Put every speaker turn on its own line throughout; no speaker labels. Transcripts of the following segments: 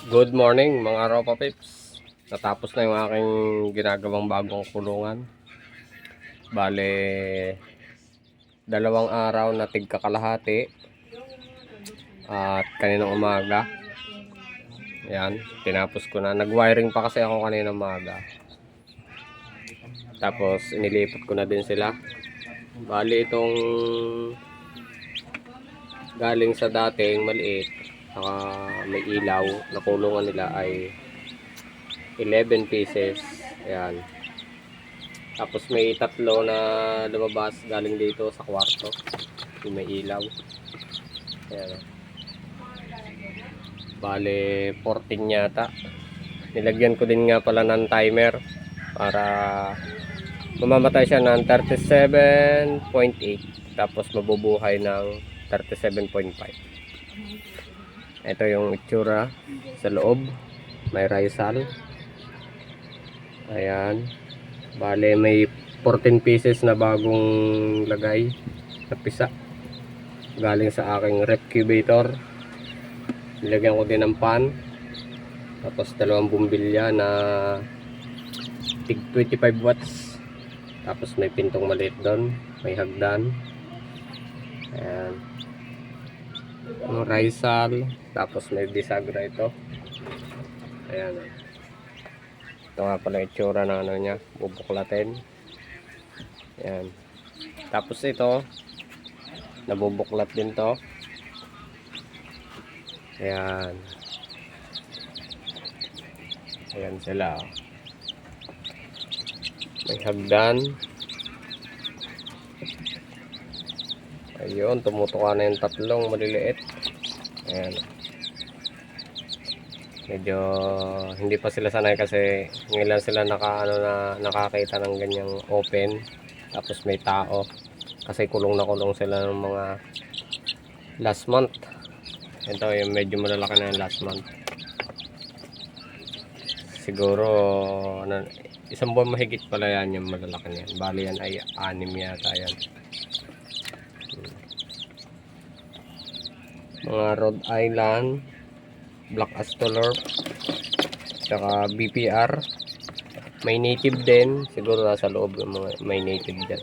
Good morning mga Ropa Pips. Natapos na yung aking ginagawang bagong kulungan. Bale, 2 araw na tigkakalahati. At kaninang umaga. Ayan, tinapos ko na. Nag-wiring pa kasi ako kaninang umaga. Tapos inilipat ko na din sila. Bale, itong galing sa dating maliit, saka may ilaw na kulungan nila ay 11 pieces. Ayan. Tapos may 3 na lumabas galing dito sa kwarto. Yung may ilaw. Ayan. Bale 14 yata. Nilagyan ko din nga pala ng timer para mamamatay siya ng 37.8 tapos mabubuhay ng 37.5. Ito yung itsura sa loob. May Rizal. Ayan. Bale may 14 pieces na bagong lagay na pisa galing sa aking recubator. Nilagyan ko din ng pan, tapos 2 bumbilya na tig 25 watts, tapos may pintong maliit doon, may hagdan. Ayan, ang Rizal, tapos may bisagra ito. Ayan, ito nga pala yung itsura ng ano niya, bubuklatin. Ayan, tapos ito nabubuklat din to. Ayan, ayan sila. May hagdan. Ayun, tumutuka na yung 3 maliliit. Ayan, medyo hindi pa sila sanay kasi ngayon sila nakakita ng ganyang open, tapos may tao kasi kulong na kulong sila ng mga last month. Ito yung medyo malalaki na yung last month, siguro ano, 1 buwan mahigit pala yan yung malalaki na yan. Bali yan ay 6 yata yan. Mga Rhode Island, Black Astolorp, saka BPR. May native din, siguro nasa loob yung mga may native dyan.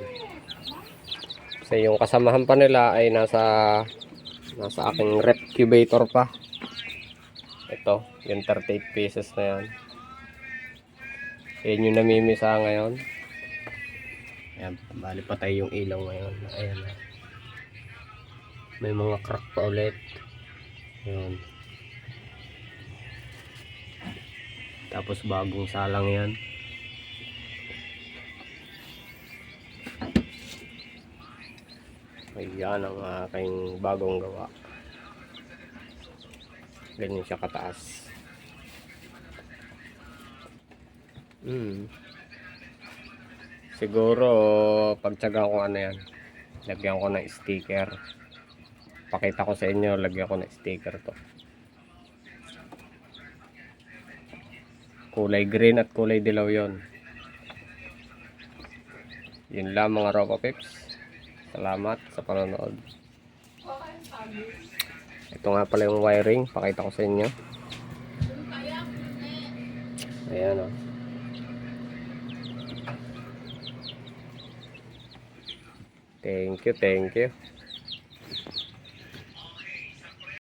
Kasi yung kasamahan pa nila ay nasa aking recubator pa. Ito, yung 38 pieces na yan. Yan yung namimisa ngayon. Ayan, bali patay yung ilaw ngayon. Ayan na. May mga crack pa ulit. Ayan. Tapos bagong salang yan. Ayan ang aking bagong gawa. Ganyan siya kataas. Siguro pagtsaga ko ano yan, lagyan ko ng sticker. Pakita ko sa inyo, lagyan ko ng sticker to. Kulay green at kulay dilaw yon. Yun lang mga Ropa Pips. Salamat sa panonood. Ito nga pala yung wiring, pakita ko sa inyo. Ayan o. Thank you.